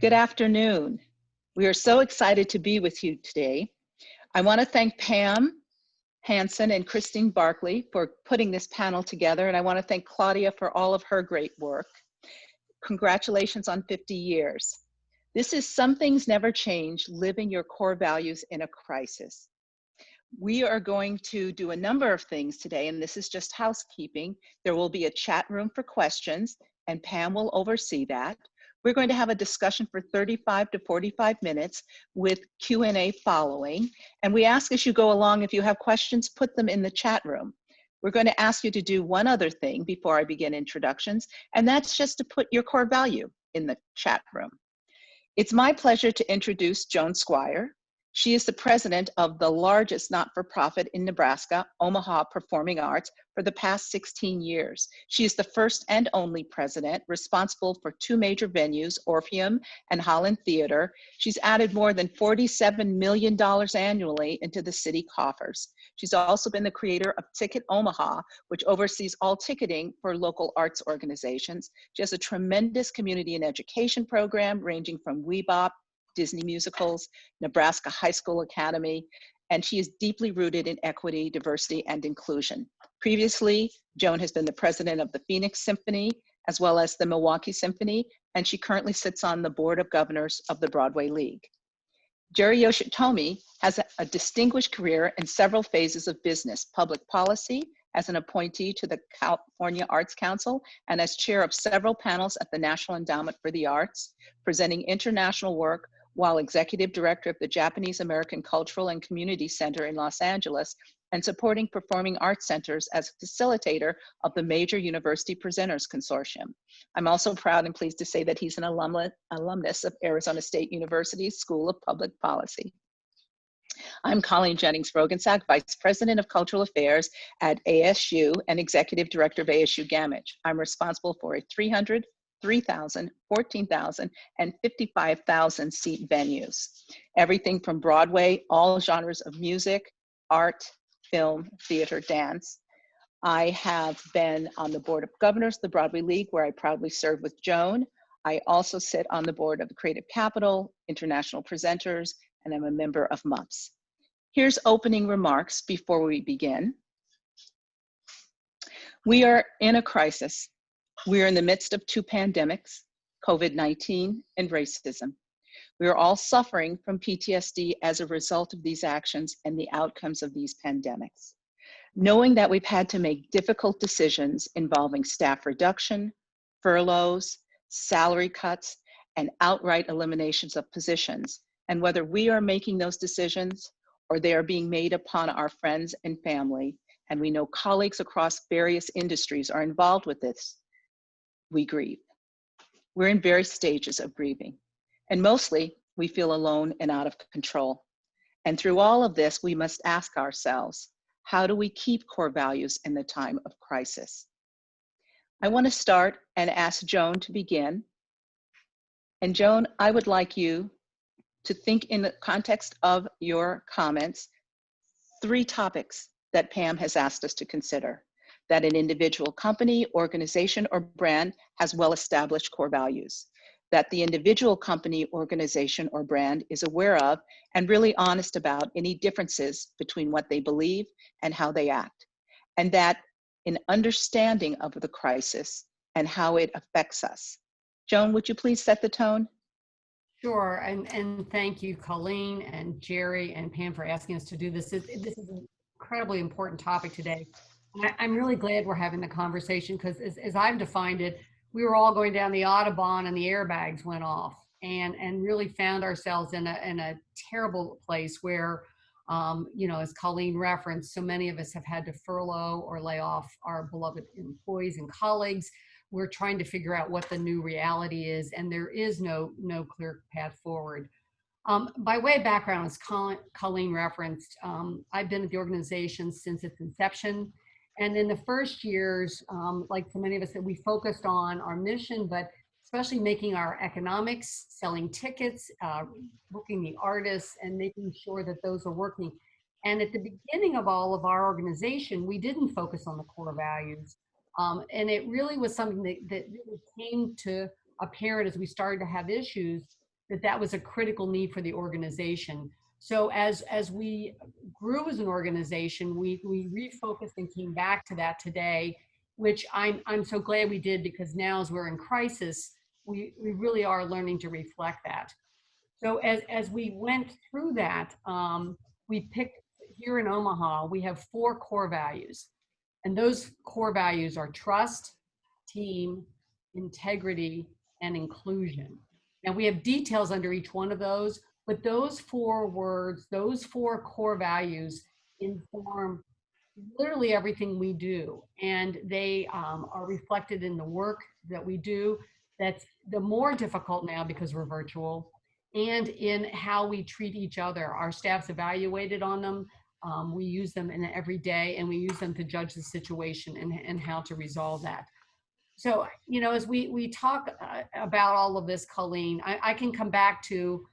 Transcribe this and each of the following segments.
Good afternoon. We are so excited to be with you today. I want to thank Pam Hansen and Christine Barkley for putting this panel together, and I want to thank Claudia for all of her great work. Congratulations on 50 years. This is Some Things Never Change, Living Your Core Values in a Crisis. We are going to do a number of things today, and this is just housekeeping. There will be a chat room for questions, and Pam will oversee that. We're going to have a discussion for 35 to 45 minutes with Q&A following. And we ask as you go along, if you have questions, put them in the chat room. We're going to ask you to do one other thing before I begin introductions, and that's just to put your core value in the chat room. It's my pleasure to introduce Joan Squires. She is the president of the largest not-for-profit in Nebraska, Omaha Performing Arts, for the past 16 years. She is the first and only president responsible for two major venues, Orpheum and Holland Theater. She's added more than $47 million annually into the city coffers. She's also been the creator of Ticket Omaha, which oversees all ticketing for local arts organizations. She has a tremendous community and education program ranging from IEBA, Disney musicals, Nebraska High School Academy, and she is deeply rooted in equity, diversity, and inclusion. Previously, Joan has been the president of the Phoenix Symphony, as well as the Milwaukee Symphony, and she currently sits on the board of governors of the Broadway League. Jerry Yoshitomi has a distinguished career in several phases of business, public policy, as an appointee to the California Arts Council, and as chair of several panels at the National Endowment for the Arts, presenting international work while executive director of the Japanese American Cultural and Community Center in Los Angeles, and supporting performing arts centers as a facilitator of the Major University Presenters Consortium. I'm also proud and pleased to say that he's an alumnus of Arizona State University's School of Public Policy. I'm Colleen Jennings-Roggensack, Vice President of Cultural Affairs at ASU and Executive Director of ASU Gamage. I'm responsible for a 300, 3,000, 14,000, and 55,000 seat venues. Everything from Broadway, all genres of music, art, film, theater, dance. I have been on the board of governors of the Broadway League, where I proudly serve with Joan. I also sit on the board of the Creative Capital, International Presenters, and I'm a member of MUPS. Here's opening remarks before we begin. We are in a crisis. We are in the midst of two pandemics, COVID-19 and racism. We are all suffering from PTSD as a result of these actions and the outcomes of these pandemics. Knowing that we've had to make difficult decisions involving staff reduction, furloughs, salary cuts, and outright eliminations of positions, and whether we are making those decisions or they are being made upon our friends and family, and we know colleagues across various industries are involved with this, we grieve. We're in various stages of grieving, and mostly we feel alone and out of control. And through all of this, we must ask ourselves, how do we keep core values in the time of crisis? I want to start and ask Joan to begin. And Joan, I would like you to think in the context of your comments, 3 topics that Pam has asked us to consider: that an individual company, organization, or brand has well-established core values, that the individual company, organization, or brand is aware of and really honest about any differences between what they believe and how they act, and that an understanding of the crisis and how it affects us. Joan, would you please set the tone? Sure, and thank you, Colleen and Jerry and Pam, for asking us to do this. This is an incredibly important topic today. I'm really glad we're having the conversation because as I've defined it, we were all going down the Autobahn and the airbags went off and really found ourselves in a terrible place where, as Colleen referenced, so many of us have had to furlough or lay off our beloved employees and colleagues. We're trying to figure out what the new reality is, and there is no clear path forward. By way of background, as Colleen referenced, I've been at the organization since its inception. And in the first years, like so many of us, that we focused on our mission, but especially making our economics, selling tickets, booking the artists, and making sure that those are working. And at the beginning of all of our organization, we didn't focus on the core values. And it really was something that really came to apparent as we started to have issues. that was a critical need for the organization. So as we grew as an organization, we refocused and came back to that today, which I'm so glad we did, because now as we're in crisis, we really are learning to reflect that. So as we went through that, we picked, here in Omaha, we have 4 core values. And those core values are trust, team, integrity, and inclusion. Now we have details under each one of those, but those 4 words, those 4 core values inform literally everything we do. And they are reflected in the work that we do. That's the more difficult now because we're virtual, and in how we treat each other. Our staff's evaluated on them. We use them in every day, and we use them to judge the situation and how to resolve that. So, you know, as we talk about all of this, Colleen, I can come back to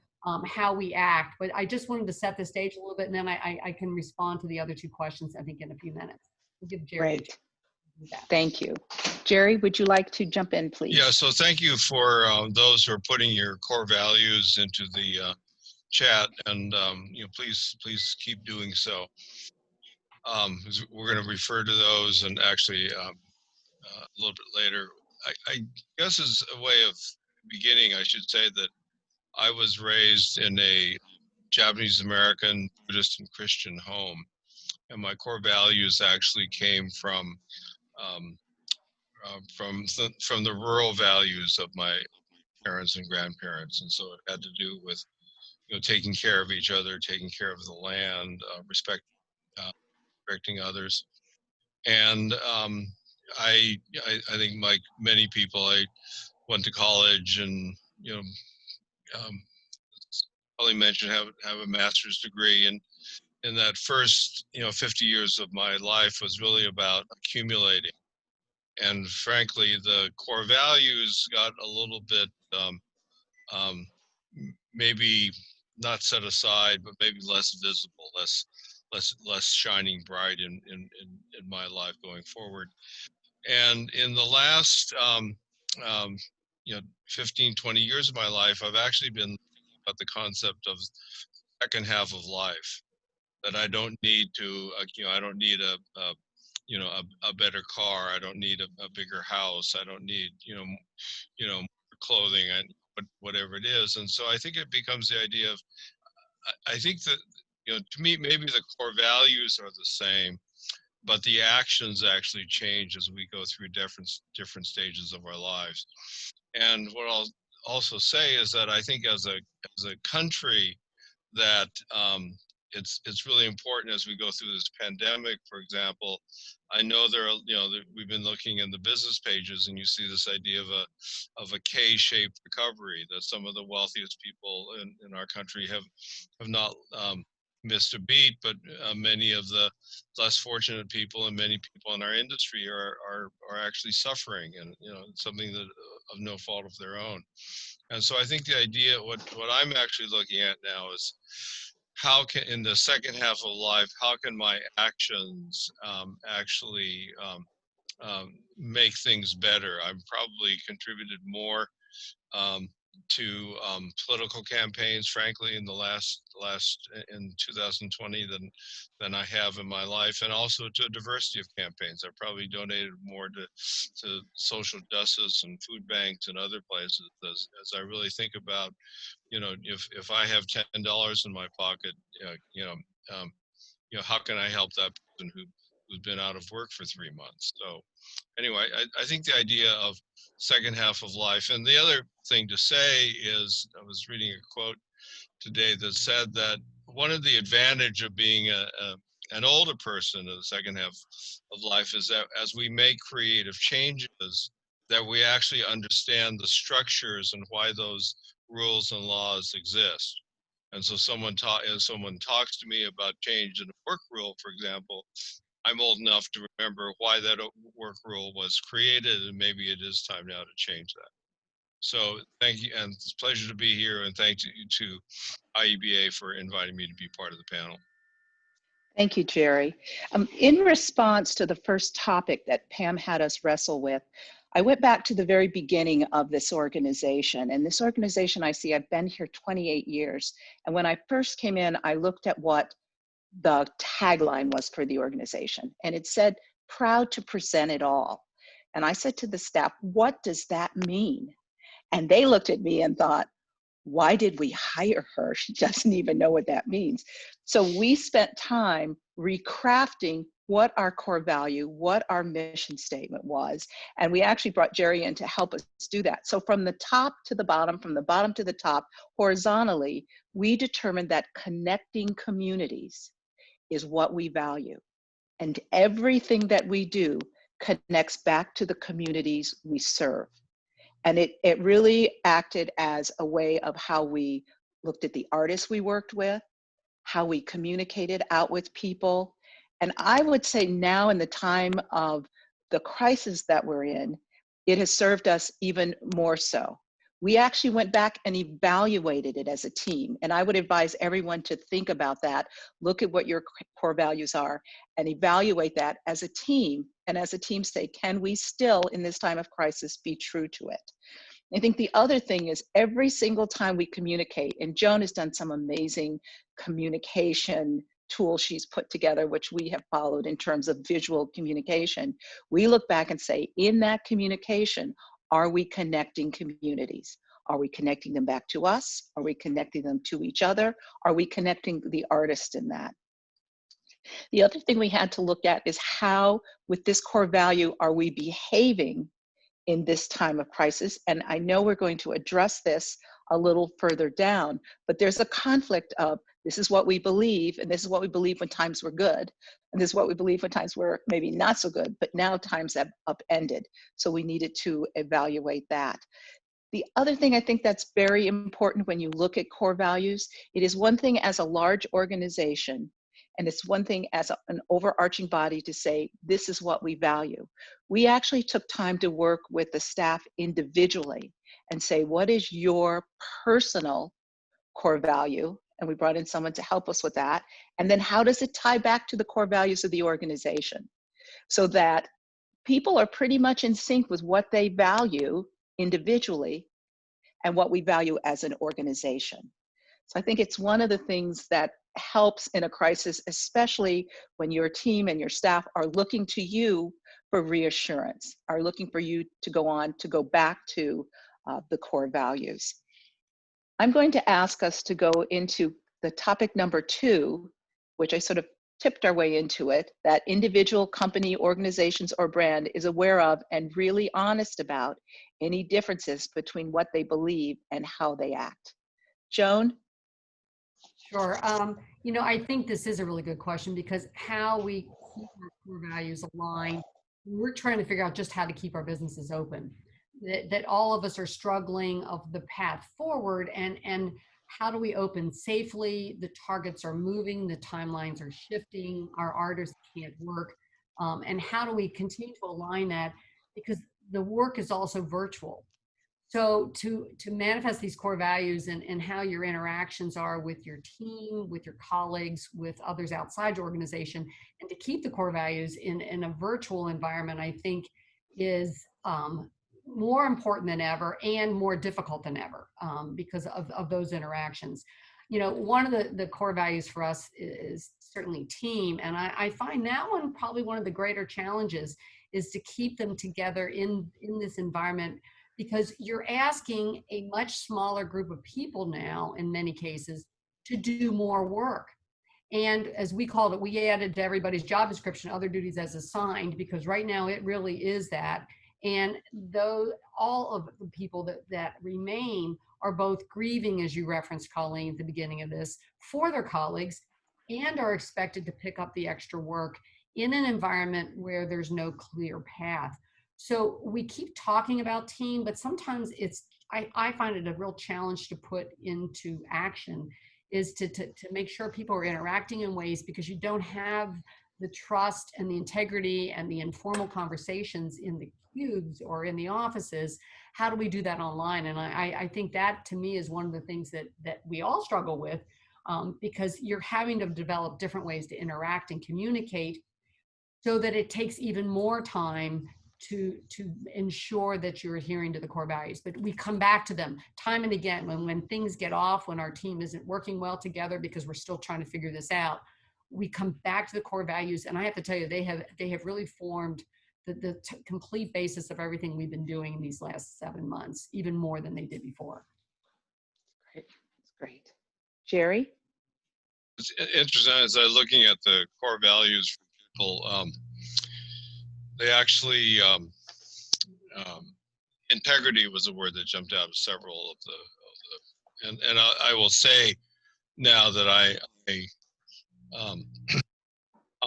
how we act, but I just wanted to set the stage a little bit, and then I can respond to the other 2 questions, I think, in a few minutes. We'll give Jerry a chance to do that. Thank you. Jerry, would you like to jump in, please? Yeah, so thank you for those who are putting your core values into the chat, and you know, please keep doing so. We're going to refer to those, and actually a little bit later. I guess as a way of beginning, I should say that I was raised in a Japanese American Buddhist and Christian home, and my core values actually came from the rural values of my parents and grandparents, and so it had to do with, you know, taking care of each other, taking care of the land, respecting others. And I think, like many people, I went to college, and you know, probably mentioned have a master's degree, and in that first 50 years of my life was really about accumulating. And frankly, the core values got a little bit maybe not set aside, but maybe less visible, less shining bright in my life going forward. And in the last 15, 20 years of my life, I've actually been about the concept of second half of life, that I don't need to I don't need a better car, I don't need a bigger house, I don't need more clothing, and whatever it is. And so I think it becomes the idea of, I think that, to me, maybe the core values are the same, but the actions actually change as we go through different stages of our lives. And what I'll also say is that I think as a country, that it's really important as we go through this pandemic. For example, I know there are, we've been looking in the business pages, and you see this idea of a K-shaped recovery, that some of the wealthiest people in our country have not missed a beat, but many of the less fortunate people and many people in our industry are actually suffering, and something that of no fault of their own. And so I think the idea, what I'm actually looking at now is, how can, in the second half of life, how can my actions actually make things better? I've probably contributed more to political campaigns, frankly, in the last in 2020 than I have in my life, and also to a diversity of campaigns. I've probably donated more to social justice and food banks and other places, as I really think about, if I have $10 in my pocket, how can I help that person who's been out of work for 3 months? So anyway, I think the idea of second half of life. And the other thing to say is, I was reading a quote today that said that one of the advantage of being an older person in the second half of life is that as we make creative changes, that we actually understand the structures and why those rules and laws exist. And so someone talks to me about change in a work rule, for example, I'm old enough to remember why that work rule was created, and maybe it is time now to change that. So thank you, and it's a pleasure to be here, and thank you to IEBA for inviting me to be part of the panel. Thank you, Jerry. In response to the first topic that Pam had us wrestle with, I went back to the very beginning of this organization. And this organization I've been here 28 years. And when I first came in, I looked at what the tagline was for the organization. And it said, proud to present it all. And I said to the staff, what does that mean? And they looked at me and thought, why did we hire her? She doesn't even know what that means. So we spent time recrafting what our core value, what our mission statement was. And we actually brought Jerry in to help us do that. So from the top to the bottom, from the bottom to the top, horizontally, we determined that connecting communities is what we value. And everything that we do connects back to the communities we serve. And it really acted as a way of how we looked at the artists we worked with, how we communicated out with people. And I would say now, in the time of the crisis that we're in, it has served us even more so. We actually went back and evaluated it as a team. And I would advise everyone to think about that, look at what your core values are, and evaluate that as a team. And as a team say, can we still, in this time of crisis, be true to it? I think the other thing is every single time we communicate, and Joan has done some amazing communication tools she's put together, which we have followed in terms of visual communication, we look back and say, in that communication, are we connecting communities? Are we connecting them back to us? Are we connecting them to each other? Are we connecting the artist in that? The other thing we had to look at is how, with this core value, are we behaving in this time of crisis? And I know we're going to address this a little further down, but there's a conflict of this is what we believe, and this is what we believe when times were good, and this is what we believe when times were maybe not so good, but now times have upended. So we needed to evaluate that. The other thing I think that's very important when you look at core values, it is one thing as a large organization, and it's one thing as an overarching body to say, this is what we value. We actually took time to work with the staff individually and say, what is your personal core value? And we brought in someone to help us with that. And then how does it tie back to the core values of the organization? So that people are pretty much in sync with what they value individually and what we value as an organization. So I think it's one of the things that helps in a crisis, especially when your team and your staff are looking to you for reassurance, are looking for you to go back to the core values. I'm going to ask us to go into the topic number 2, which I sort of tipped our way into it, that individual, company, organizations, or brand is aware of and really honest about any differences between what they believe and how they act. Joan? Sure. I think this is a really good question because how we keep our core values aligned, we're trying to figure out just how to keep our businesses open. That all of us are struggling of the path forward and how do we open safely? The targets are moving, the timelines are shifting, our artists can't work. And how do we continue to align that? Because the work is also virtual. So to manifest these core values and how your interactions are with your team, with your colleagues, with others outside your organization, and to keep the core values in a virtual environment, I think is more important than ever and more difficult than ever because of those interactions. One of the core values for us is certainly team. And I find that one probably one of the greater challenges is to keep them together in this environment, because you're asking a much smaller group of people now, in many cases, to do more work. And as we called it, we added to everybody's job description other duties as assigned, because right now it really is that. And though all of the people that remain are both grieving, as you referenced, Colleen, at the beginning of this, for their colleagues, and are expected to pick up the extra work in an environment where there's no clear path. So we keep talking about team, but sometimes I find it a real challenge to put into action is to make sure people are interacting in ways, because you don't have the trust and the integrity and the informal conversations in the cubes or in the offices. How do we do that online? And I think that to me is one of the things that we all struggle with, because you're having to develop different ways to interact and communicate so that it takes even more time to ensure that you're adhering to the core values. But we come back to them time and again when things get off, when our team isn't working well together because we're still trying to figure this out. We come back to the core values, and I have to tell you, they have really formed the complete basis of everything we've been doing in these last 7 months, even more than they did before. Great. That's great. Jerry? It's interesting as I'm looking at the core values for people. They actually integrity was a word that jumped out of several of the and I will say now that I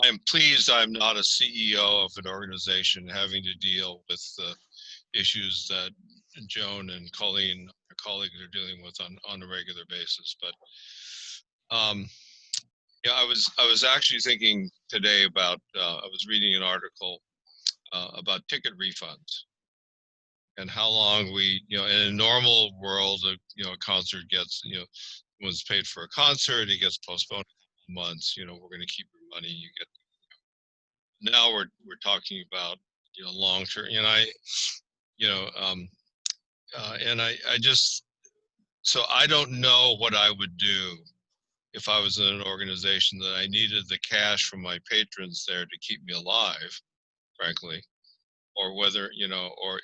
am pleased I'm not a CEO of an organization having to deal with the issues that Joan and Colleen, our colleagues, are dealing with on a regular basis. But yeah, I was actually thinking today about I was reading an article about ticket refunds and how long we, in a normal world, a concert gets, was paid for a concert, it gets postponed a couple months, we're going to keep your money, you get. Now we're talking about, long term, and I just, so I don't know what I would do if I was in an organization that I needed the cash from my patrons there to keep me alive, frankly, or whether, or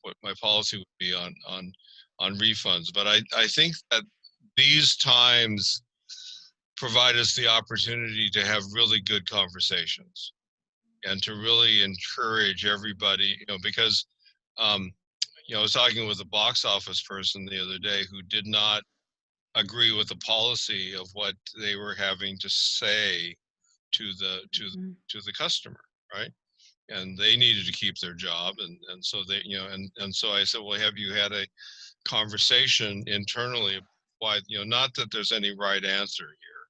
what my policy would be on refunds. But I think that these times provide us the opportunity to have really good conversations and to really encourage everybody, because I was talking with a box office person the other day who did not agree with the policy of what they were having to say to the customer, right? And they needed to keep their job, and so they, and so I said, well, have you had a conversation internally why, not that there's any right answer here,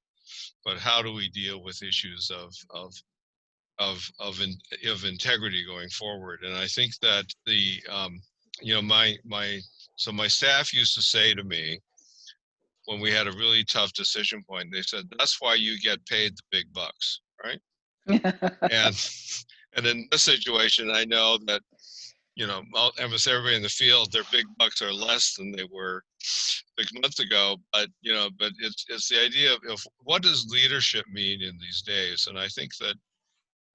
but how do we deal with issues of integrity going forward? And I think that the my staff used to say to me when we had a really tough decision point, they said, that's why you get paid the big bucks, right? And in this situation, I know that, almost everybody in the field, their big bucks are less than they were 6 months ago. But, but it's the idea of what does leadership mean in these days? And I think that,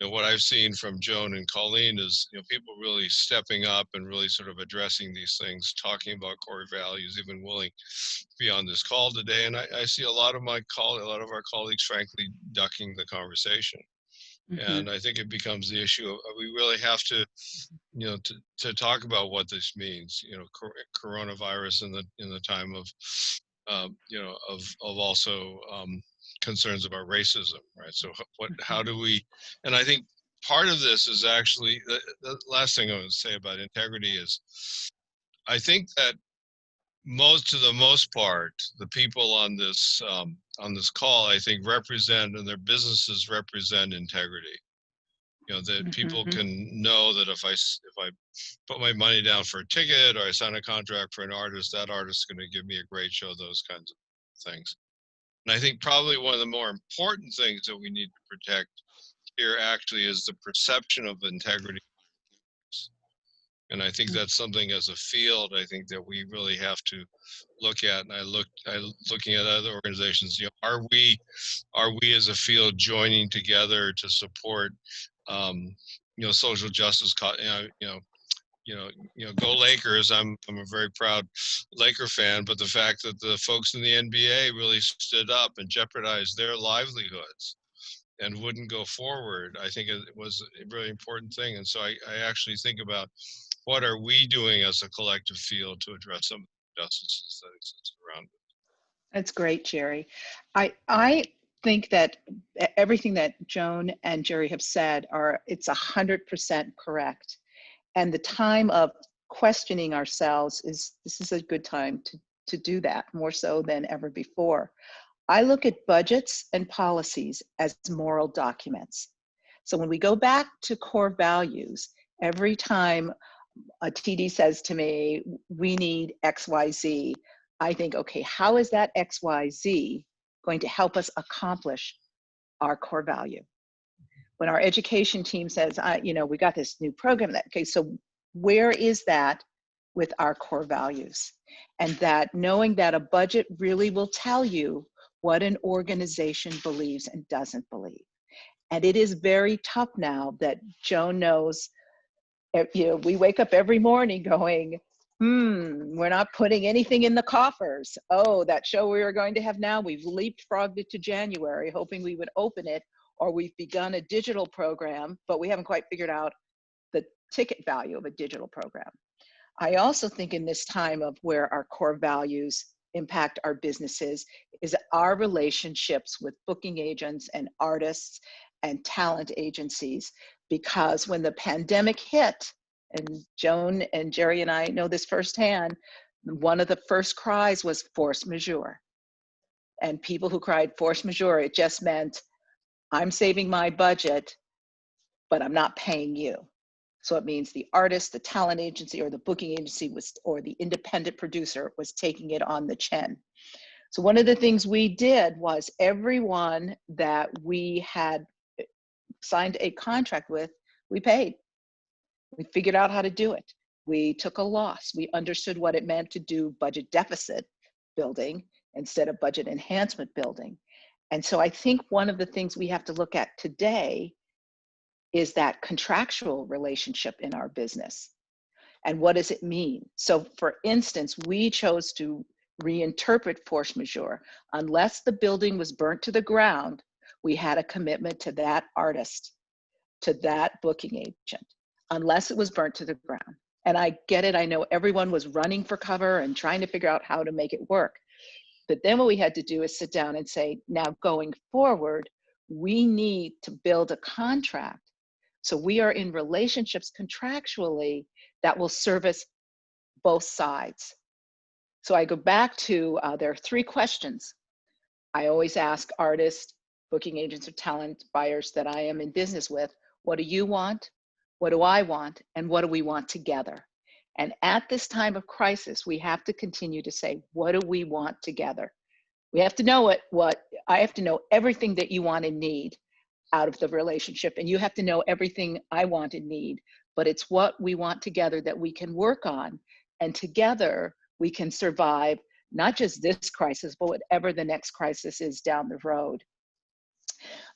what I've seen from Joan and Colleen is, people really stepping up and really sort of addressing these things, talking about core values, even willing to be on this call today. And I see a lot of our colleagues, frankly, ducking the conversation. Mm-hmm. And I think it becomes the issue of we really have to, to talk about what this means, coronavirus in the time of, of also concerns about racism, right? So how do we, and I think part of this is actually, the last thing I want to say about integrity is, I think that to the most part, the people on this call, I think, represent, and their businesses represent integrity. That people can know that if I put my money down for a ticket or I sign a contract for an artist, that artist is going to give me a great show, those kinds of things. And I think probably one of the more important things that we need to protect here actually is the perception of integrity. And I think that's something as a field, I think that we really have to look at. And looking at other organizations, are we as a field joining together to support, social justice, go Lakers. I'm a very proud Laker fan, but the fact that the folks in the NBA really stood up and jeopardized their livelihoods and wouldn't go forward, I think it was a really important thing. And so I actually think about what are we doing as a collective field to address some of the injustices that exist around it. That's great, Jerry. I think that everything that Joan and Jerry have said it's 100% correct. And the time of questioning ourselves this is a good time to do that, more so than ever before. I look at budgets and policies as moral documents. So when we go back to core values, every time a TD says to me, we need XYZ, I think, okay, how is that XYZ going to help us accomplish our core value? when our education team says, we got this new program, okay, so where is that with our core values? And that knowing that a budget really will tell you what an organization believes and doesn't believe. And it is very tough now that Joan knows, we wake up every morning going, we're not putting anything in the coffers. Oh, that show we were going to have now, we've leapfrogged it to January, hoping we would open it, or we've begun a digital program, but we haven't quite figured out the ticket value of a digital program. I also think in this time of where our core values impact our businesses is our relationships with booking agents and artists and talent agencies, because when the pandemic hit, and Joan and Jerry and I know this firsthand, one of the first cries was force majeure. And people who cried force majeure, it just meant, I'm saving my budget, but I'm not paying you. So it means the artist, the talent agency, or the booking agency or the independent producer was taking it on the chin. So one of the things we did was everyone that we had signed a contract with, we paid. We figured out how to do it. We took a loss. We understood what it meant to do budget deficit building instead of budget enhancement building. And so I think one of the things we have to look at today is that contractual relationship in our business. And what does it mean? So for instance, we chose to reinterpret force majeure. Unless the building was burnt to the ground, we had a commitment to that artist, to that booking agent, unless it was burnt to the ground. And I get it, I know everyone was running for cover and trying to figure out how to make it work. But then what we had to do is sit down and say, now going forward, we need to build a contract. So we are in relationships contractually that will service both sides. So I go back to, there are 3 questions I always ask artists, booking agents, or talent buyers that I am in business with. What do you want? What do I want? And what do we want together? And at this time of crisis, we have to continue to say, what do we want together? We have to know what I have to know everything that you want and need out of the relationship, and you have to know everything I want and need, but it's what we want together that we can work on, and together we can survive not just this crisis, but whatever the next crisis is down the road.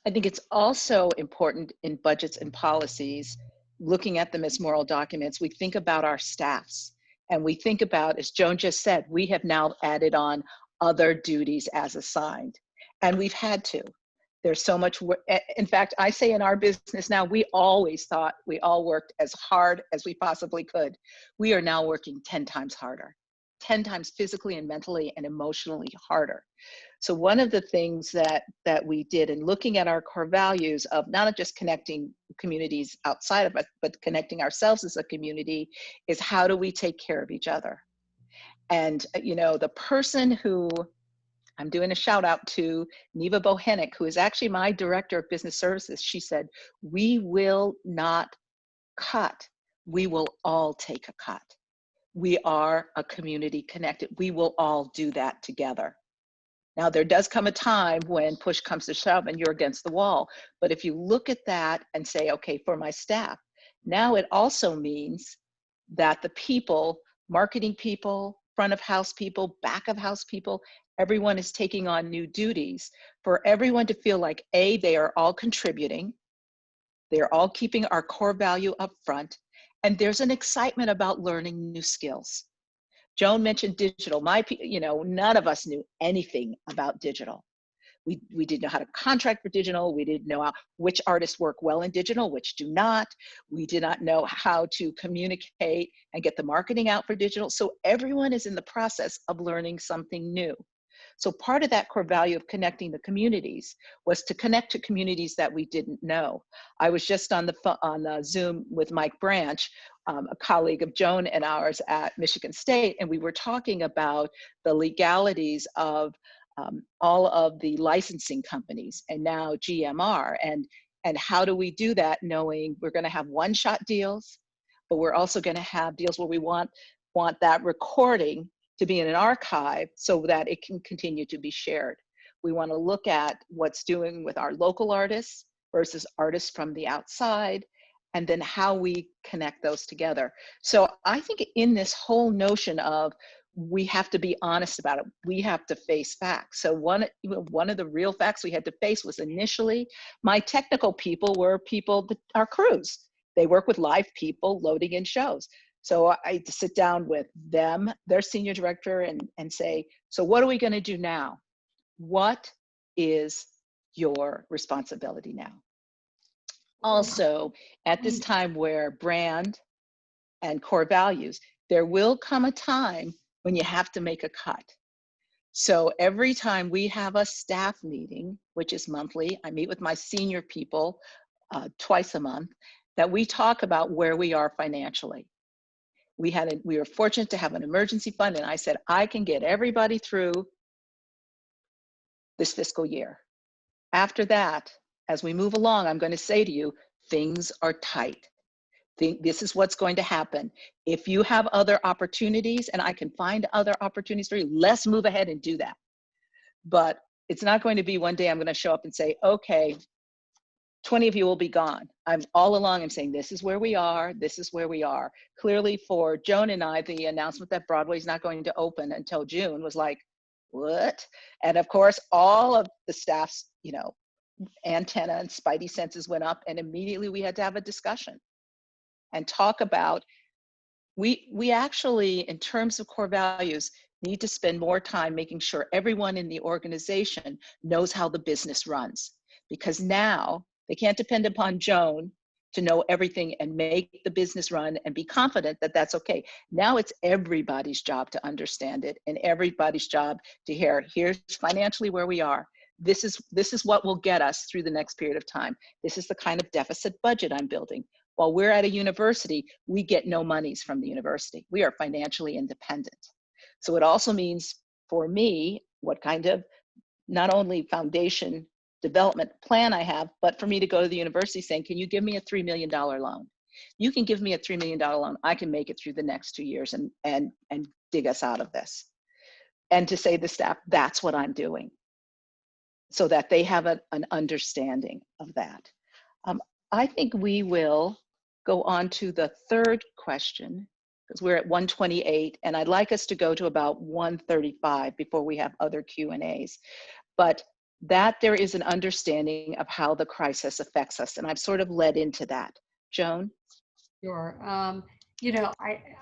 I think it's also important in budgets and policies, looking at them as moral documents, we think about our staffs, and we think about, as Joan just said, we have now added on other duties as assigned, and we've had to. There's so much work. In fact, I say in our business now, we always thought we all worked as hard as we possibly could. We are now working 10 times harder, 10 times physically and mentally and emotionally harder. So one of the things that we did in looking at our core values of not just connecting communities outside of us, but connecting ourselves as a community, is how do we take care of each other? And the person who, I'm doing a shout out to Neva Bohenick, who is actually my director of business services. She said, we will not cut. We will all take a cut. We are a community connected. We will all do that together. Now, there does come a time when push comes to shove and you're against the wall. But if you look at that and say, okay, for my staff, now it also means that the people, marketing people, front of house people, back of house people, everyone is taking on new duties for everyone to feel like, A, they are all contributing, they're all keeping our core value up front, and there's an excitement about learning new skills. Joan mentioned digital. None of us knew anything about digital. We didn't know how to contract for digital. We didn't know which artists work well in digital, which do not. We did not know how to communicate and get the marketing out for digital. So everyone is in the process of learning something new. So part of that core value of connecting the communities was to connect to communities that we didn't know. I was just on the Zoom with Mike Branch, a colleague of Joan and ours at Michigan State, and we were talking about the legalities of all of the licensing companies and now GMR, and how do we do that knowing we're going to have one-shot deals, but we're also going to have deals where we want that recording to be in an archive so that it can continue to be shared. We want to look at what's doing with our local artists versus artists from the outside, and then how we connect those together. So I think in this whole notion of we have to be honest about it, we have to face facts. So one of the real facts we had to face was initially my technical people were people that are crews. They work with live people loading in shows. So I had to sit down with them, their senior director, and say, so what are we going to do now? What is your responsibility now? Also, at this time where brand and core values, there will come a time when you have to make a cut. So every time we have a staff meeting, which is monthly, I meet with my senior people twice a month, that we talk about where we are financially. We were fortunate to have an emergency fund, and I said, I can get everybody through this fiscal year. After that, as we move along, I'm going to say to you, things are tight. This is what's going to happen. If you have other opportunities and I can find other opportunities for you, let's move ahead and do that. But it's not going to be one day I'm going to show up and say, okay, 20 of you will be gone. I'm all along, I'm saying, this is where we are. This is where we are. Clearly for Joan and I, the announcement that Broadway is not going to open until June was like, what? And of course, all of the staff's, antenna and spidey senses went up, and immediately we had to have a discussion and talk about, we actually, in terms of core values, need to spend more time making sure everyone in the organization knows how the business runs. Because now they can't depend upon Joan to know everything and make the business run and be confident that that's okay. Now it's everybody's job to understand it, and everybody's job to hear, here's financially where we are. This is what will get us through the next period of time. This is the kind of deficit budget I'm building. While we're at a university, we get no monies from the university. We are financially independent. So it also means for me, what kind of not only foundation development plan I have, but for me to go to the university saying, can you give me a $3 million loan? You can give me a $3 million loan. I can make it through the next 2 years and dig us out of this. And to say to the staff, that's what I'm doing, so that they have an understanding of that. I think we will go on to the third question, because we're at 128, and I'd like us to go to about 135 before we have other Q&As. But that there is an understanding of how the crisis affects us, and I've sort of led into that. Joan? Sure. I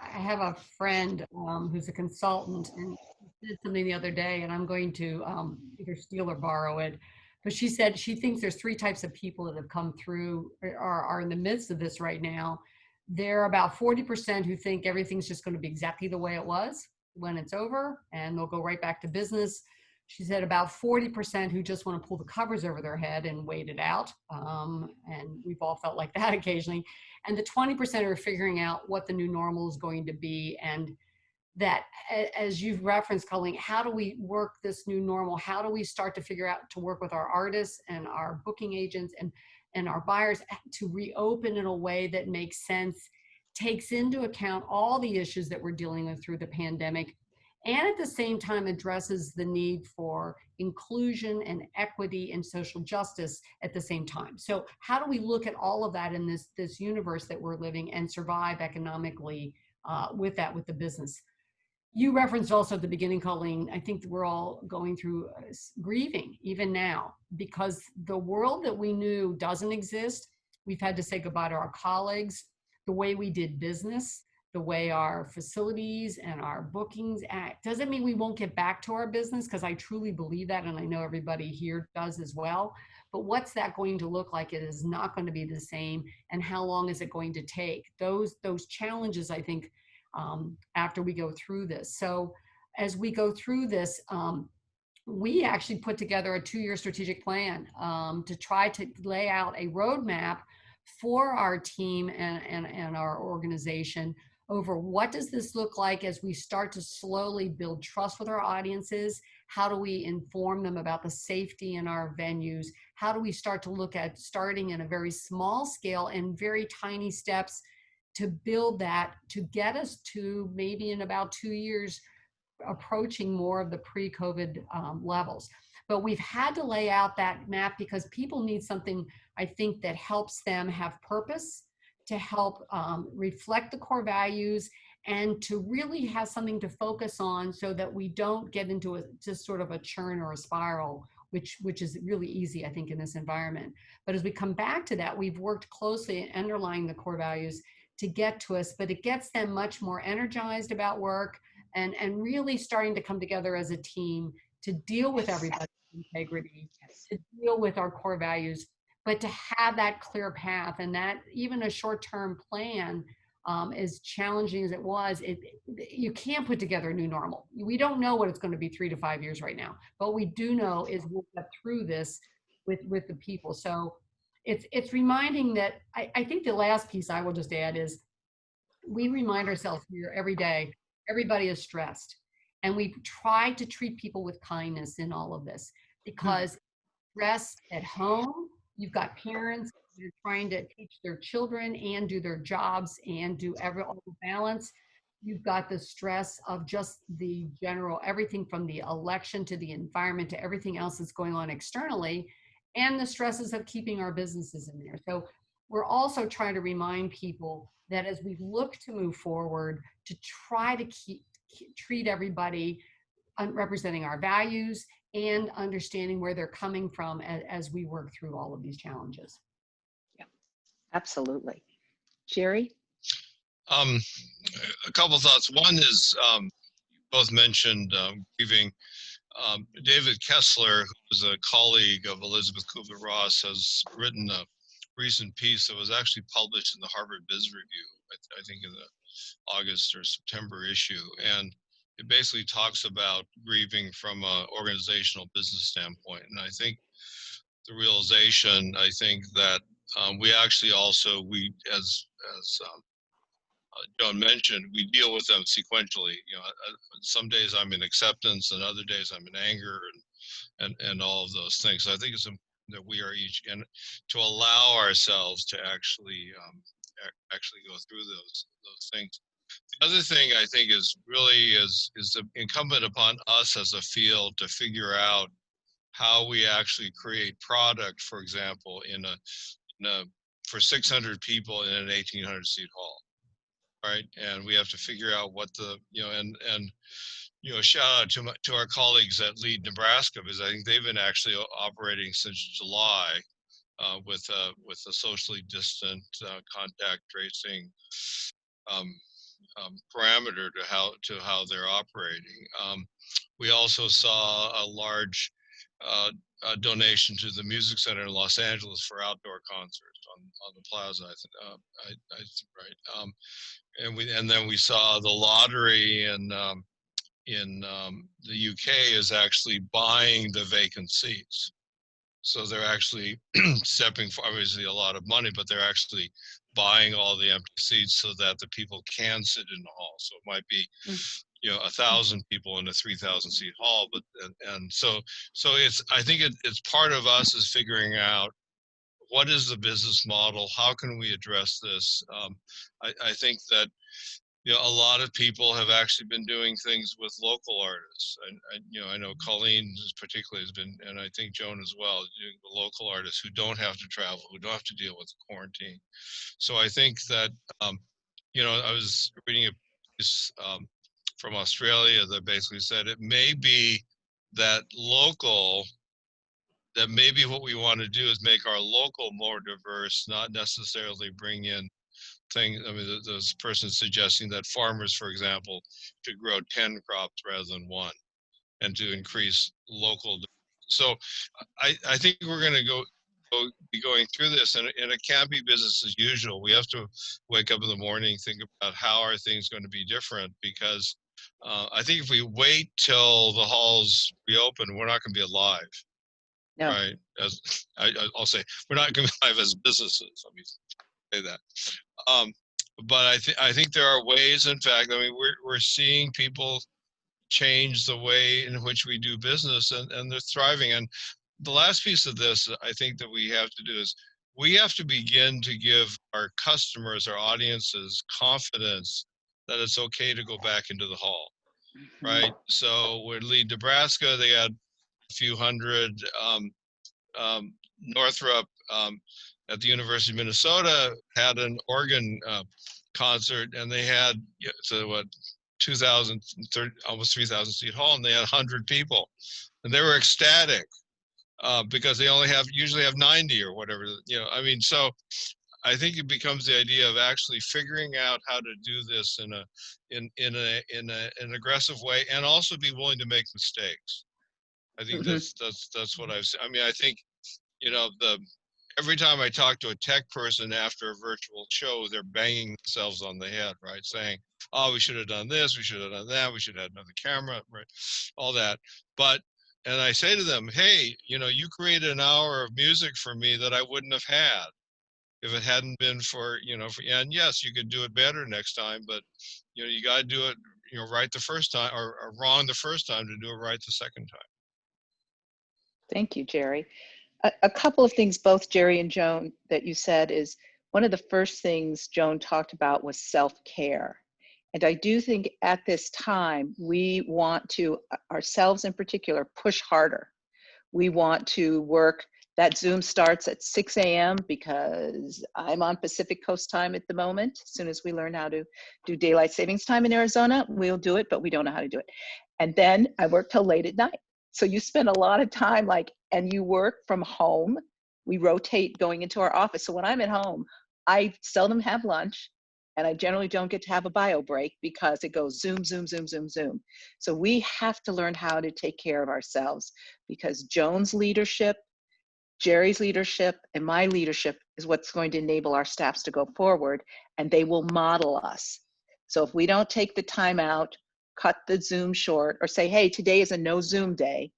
have a friend who's a consultant, and she did something the other day, and I'm going to either steal or borrow it. But she said she thinks there's 3 types of people that have come through or are in the midst of this right now. There are about 40% who think everything's just going to be exactly the way it was when it's over, and they'll go right back to business. She said about 40% who just want to pull the covers over their head and wait it out. And we've all felt like that occasionally. And the 20% are figuring out what the new normal is going to be. And that, as you've referenced, Colleen, how do we work this new normal? How do we start to figure out to work with our artists and our booking agents and our buyers to reopen in a way that makes sense, takes into account all the issues that we're dealing with through the pandemic, and at the same time addresses the need for inclusion and equity and social justice at the same time. So how do we look at all of that in this universe that we're living and survive economically with the business? You referenced also at the beginning, Colleen, I think we're all going through grieving even now, because the world that we knew doesn't exist. We've had to say goodbye to our colleagues, the way we did business, the way our facilities and our bookings act. Doesn't mean we won't get back to our business, because I truly believe that, and I know everybody here does as well. But what's that going to look like? It is not going to be the same. And how long is it going to take? Those challenges, I think, after we go through this. So as we go through this, we actually put together a 2-year strategic plan to try to lay out a roadmap for our team and our organization over what does this look like as we start to slowly build trust with our audiences. How do we inform them about the safety in our venues? How do we start to look at starting in a very small scale and very tiny steps to build that, to get us to maybe in about 2 years approaching more of the pre-COVID levels. But we've had to lay out that map because people need something I think that helps them have purpose, to help reflect the core values, and to really have something to focus on so that we don't get into just sort of a churn or a spiral, which is really easy, I think, in this environment. But as we come back to that, we've worked closely at underlying the core values to get to us, but it gets them much more energized about work and really starting to come together as a team to deal with everybody's integrity, to deal with our core values, but to have that clear path, and that even a short-term plan, as challenging as it was, you can't put together a new normal. We don't know what it's going to be 3 to 5 years right now, but we do know is we'll get through this with the people. So it's reminding that I think the last piece I will just add is we remind ourselves here every day, everybody is stressed. And we try to treat people with kindness in all of this, because stress at home, you've got parents who are trying to teach their children and do their jobs and do all the balance. You've got the stress of just the general, everything from the election to the environment to everything else that's going on externally, and the stresses of keeping our businesses in there. So we're also trying to remind people that as we look to move forward, to try to treat everybody representing our values and understanding where they're coming from as we work through all of these challenges. Yeah, absolutely. Jerry? A couple thoughts. One is, both mentioned grieving. David Kessler, who was a colleague of Elizabeth Kubler-Ross, has written a recent piece that was actually published in the Harvard Biz Review, I think in the August or September issue. And it basically talks about grieving from an organizational business standpoint. And I think the realization, I think that we actually also, as Joan mentioned, we deal with them sequentially. You know, some days I'm in acceptance, and other days I'm in anger, and all of those things. So I think it's important that we are each, and to allow ourselves to actually go through those things. The other thing I think is incumbent upon us as a field to figure out how we actually create product, for example, for 600 people in an 1,800 seat hall. Right, and we have to figure out what the, shout out to our colleagues at Lead Nebraska, because I think they've been actually operating since July with a socially distant contact tracing parameter to how they're operating. We also saw a large donation to the Music Center in Los Angeles for outdoor concerts on the plaza. I think right. And then we saw the lottery in the UK is actually buying the vacant seats. So they're actually stepping for, obviously, a lot of money, but they're actually buying all the empty seats so that the people can sit in the hall. So it might be 1,000 people in a 3,000 seat hall, but and so I think it's part of us is figuring out what is the business model, how can we address this. I think that a lot of people have actually been doing things with local artists, and I know Colleen particularly has been, and I think Joan as well, doing the local artists who don't have to travel, who don't have to deal with the quarantine. So I think that I was reading a piece from Australia that basically said it may be that maybe what we want to do is make our local more diverse, not necessarily bring in things. I mean, this person suggesting that farmers, for example, should grow 10 crops rather than 1, and to increase local. So I think we're going to be going through this, and it can't be business as usual. We have to wake up in the morning, think about how are things going to be different, because I think if we wait till the halls reopen, we're not going to be alive. No. Right, as I'll say, we're not going to be alive as businesses. Let me say that. But I think there are ways. In fact, I mean, we're seeing people change the way in which we do business, and they're thriving. And the last piece of this, I think, that we have to do is we have to begin to give our customers, our audiences, confidence that it's okay to go back into the hall. Right. So with Lead Nebraska, they had a few hundred. Northrop, at the University of Minnesota had an organ concert, and they had, so what, 2,000, almost 3,000 seat hall, and they had 100 people, and they were ecstatic because they usually have 90 or whatever. I mean, so I think it becomes the idea of actually figuring out how to do this in an aggressive way, and also be willing to make mistakes. I think that's what I've said. I mean, I think, every time I talk to a tech person after a virtual show, they're banging themselves on the head, right? Saying, oh, we should have done this, we should have done that, we should have had another camera, right? All that. And I say to them, hey, you created an hour of music for me that I wouldn't have had if it hadn't been for, and yes, you could do it better next time, but, you got to do it, right the first time, or wrong the first time to do it right the second time. Thank you, Jerry. A couple of things, both Jerry and Joan, that you said is one of the first things Joan talked about was self-care. And I do think at this time, we want to, ourselves in particular, push harder. We want to work, that Zoom starts at 6 a.m. because I'm on Pacific Coast time at the moment. As soon as we learn how to do daylight savings time in Arizona, we'll do it, but we don't know how to do it. And then I work till late at night. So you spend a lot of time and you work from home. We rotate going into our office. So when I'm at home, I seldom have lunch, and I generally don't get to have a bio break because it goes Zoom, Zoom, Zoom, Zoom, Zoom. So we have to learn how to take care of ourselves, because Joan's leadership, Jerry's leadership, and my leadership is what's going to enable our staffs to go forward, and they will model us. So if we don't take the time out, cut the Zoom short, or say, hey, today is a no Zoom day,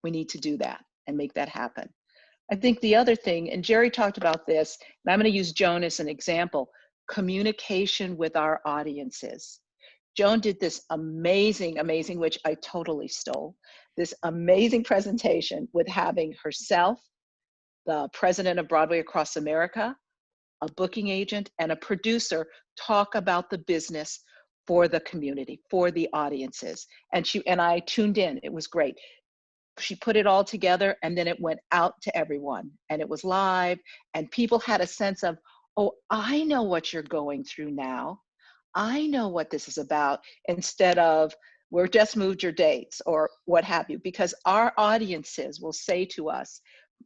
we need to do that and make that happen. I think the other thing, and Jerry talked about this, and I'm going to use Joan as an example, communication with our audiences. Joan did this amazing, which I totally stole, this amazing presentation with having herself, the president of Broadway Across America, a booking agent, and a producer talk about the business for the community, for the audiences. And I tuned in. It was great. She put it all together, and then it went out to everyone, and it was live, and people had a sense of, oh, I know what you're going through now. I know what this is about, instead of, we're just moved your dates or what have you, because our audiences will say to us,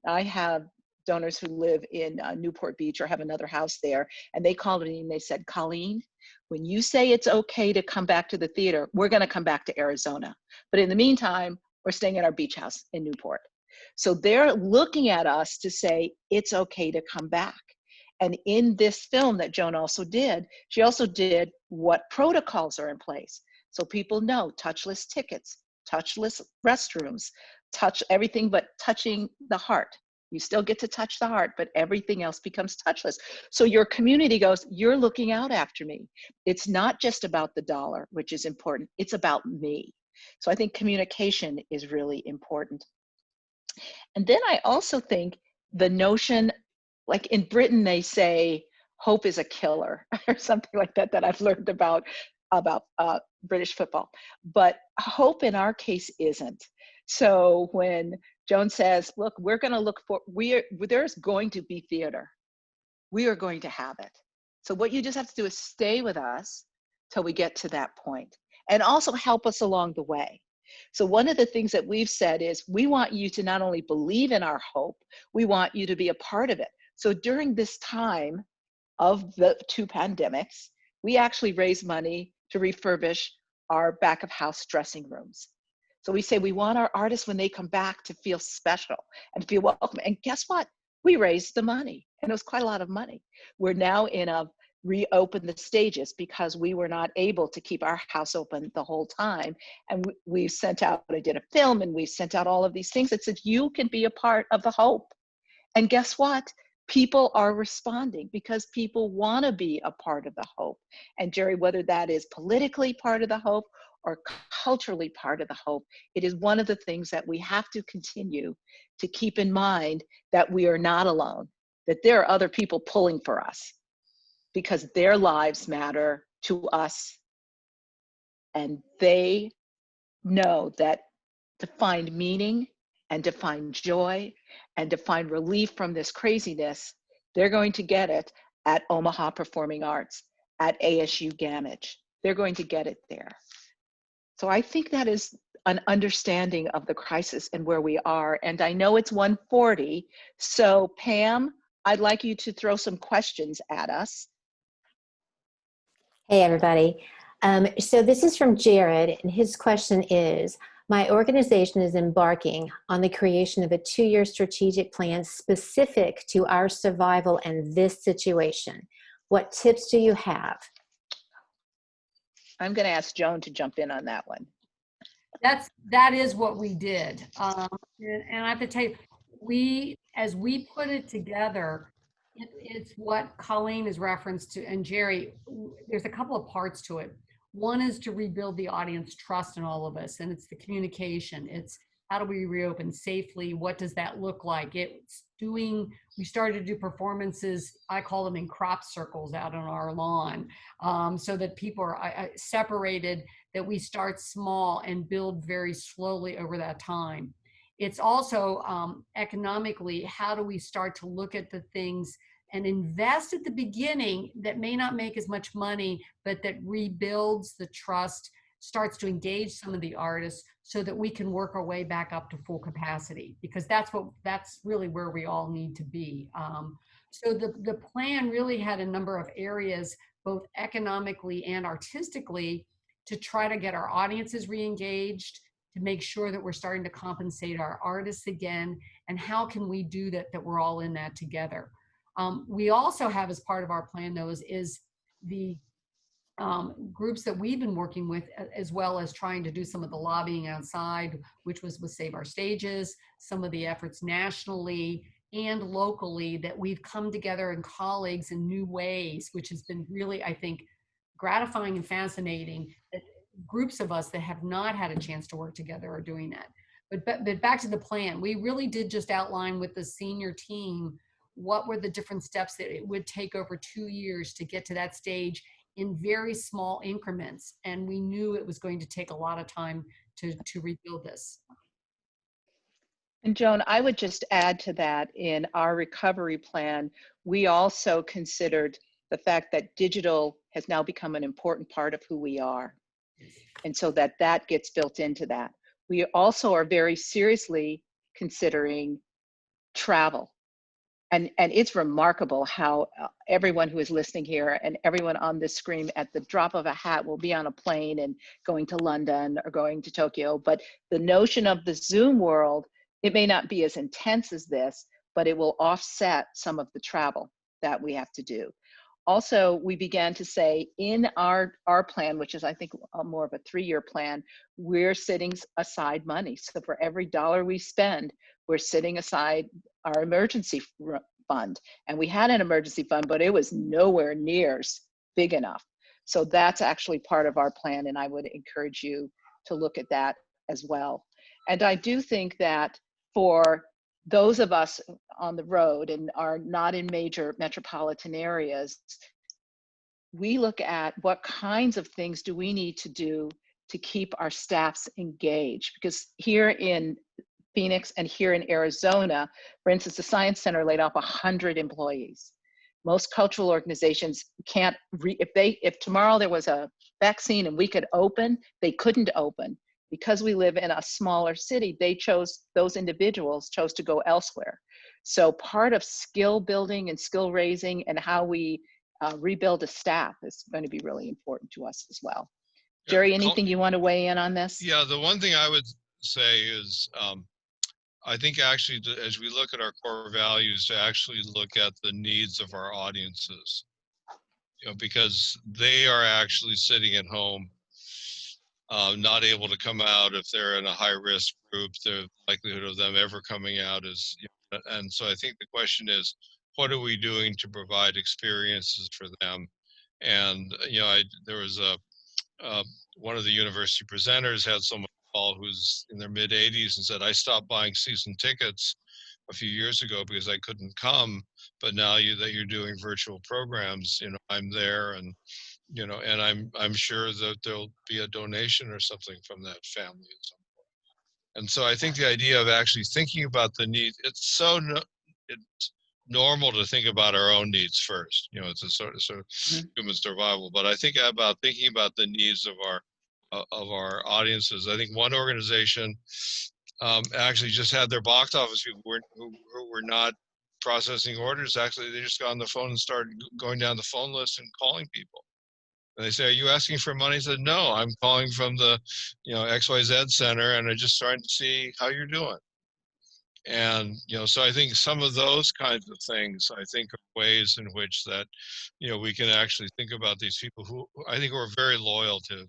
I have donors who live in Newport Beach or have another house there, and they called me and they said, Colleen, when you say it's okay to come back to the theater, we're going to come back to Arizona. But in the meantime, we're staying at our beach house in Newport. So they're looking at us to say, it's okay to come back. And in this film that Joan also did, she also did what protocols are in place. So people know touchless tickets, touchless restrooms, touch everything but touching the heart. You still get to touch the heart, but everything else becomes touchless. So your community goes, you're looking out after me. It's not just about the dollar, which is important. It's about me. So I think communication is really important. And then I also think the notion, like in Britain, they say hope is a killer or something like that, that I've learned about British football. But hope in our case isn't. So when Joan says, look, we're going to look for, there's going to be theater. We are going to have it. So what you just have to do is stay with us till we get to that point, and also help us along the way. So one of the things that we've said is, we want you to not only believe in our hope, we want you to be a part of it. So during this time of the two pandemics, we actually raised money to refurbish our back of house dressing rooms. So we say we want our artists, when they come back, to feel special and feel welcome. And guess what? We raised the money, and it was quite a lot of money. We're now in a reopen the stages because we were not able to keep our house open the whole time. And we sent out, I did a film, and we sent out all of these things that said, you can be a part of the hope. And guess what? People are responding because people want to be a part of the hope. And Jerry, whether that is politically part of the hope or culturally part of the hope, it is one of the things that we have to continue to keep in mind, that we are not alone, that there are other people pulling for us, because their lives matter to us, and they know that to find meaning and to find joy and to find relief from this craziness, they're going to get it at Omaha Performing Arts, at ASU Gamage. They're going to get it there. So I think that is an understanding of the crisis and where we are. And I know it's 1:40. So Pam, I'd like you to throw some questions at us. Hey, everybody. So this is from Jared, and his question is, my organization is embarking on the creation of a 2-year strategic plan specific to our survival and this situation. What tips do you have? I'm going to ask Joan to jump in on that one. That is what we did. And I have to tell you, as we put it together, it's what Colleen has referenced to, and Jerry, there's a couple of parts to it. One is to rebuild the audience trust in all of us, and it's the communication. It's how do we reopen safely? What does that look like? We started to do performances, I call them in crop circles out on our lawn, so that people are separated, that we start small and build very slowly over that time. It's also economically, how do we start to look at the things and invest at the beginning that may not make as much money, but that rebuilds the trust, starts to engage some of the artists so that we can work our way back up to full capacity, because that's really where we all need to be. So the plan really had a number of areas, both economically and artistically, to try to get our audiences re-engaged, to make sure that we're starting to compensate our artists again, and how can we do that we're all in that together. We also have, as part of our plan, though, is the groups that we've been working with, as well as trying to do some of the lobbying outside, which was with Save Our Stages, some of the efforts nationally and locally that we've come together in colleagues in new ways, which has been really, I think, gratifying and fascinating that groups of us that have not had a chance to work together are doing that. But back to the plan, we really did just outline with the senior team what were the different steps that it would take over 2 years to get to that stage in very small increments. And we knew it was going to take a lot of time to rebuild this. And Joan, I would just add to that, in our recovery plan, we also considered the fact that digital has now become an important part of who we are. And so that gets built into that. We also are very seriously considering travel. And it's remarkable how everyone who is listening here and everyone on this screen at the drop of a hat will be on a plane and going to London or going to Tokyo. But the notion of the Zoom world, it may not be as intense as this, but it will offset some of the travel that we have to do. Also, we began to say in our plan, which is I think more of a 3-year plan, we're setting aside money. So for every dollar we spend, we're setting aside our emergency fund. And we had an emergency fund, but it was nowhere near big enough. So that's actually part of our plan, and I would encourage you to look at that as well. And I do think that for those of us on the road and are not in major metropolitan areas, we look at what kinds of things do we need to do to keep our staffs engaged. Because here in Phoenix and here in Arizona, for instance, the Science Center laid off 100 employees. Most cultural organizations can't, if tomorrow there was a vaccine and we could open, they couldn't open. Because we live in a smaller city, those individuals chose to go elsewhere. So part of skill building and skill raising and how we rebuild a staff is going to be really important to us as well. Jerry, anything you want to weigh in on this? Yeah, the one thing I would say is, I think actually, as we look at our core values, to actually look at the needs of our audiences, because they are actually sitting at home, not able to come out. If they're in a high risk group, the likelihood of them ever coming out is, and so I think the question is, what are we doing to provide experiences for them? And, there was one of the university presenters had someone call who's in their mid 80s and said, I stopped buying season tickets a few years ago because I couldn't come, but now that you're doing virtual programs, I'm there, and and I'm sure that there'll be a donation or something from that family at some point. And so I think the idea of actually thinking about the needs, it's normal to think about our own needs first. You know, it's a sort of human survival. But I think about thinking about the needs of our audiences. I think one organization actually just had their box office people who were not processing orders. Actually, they just got on the phone and started going down the phone list and calling people. And they say, "Are you asking for money?" I said, "No, I'm calling from the, XYZ center, and I'm just trying to see how you're doing." And, so I think some of those kinds of things, I think, are ways in which that, we can actually think about these people who I think are very loyal to,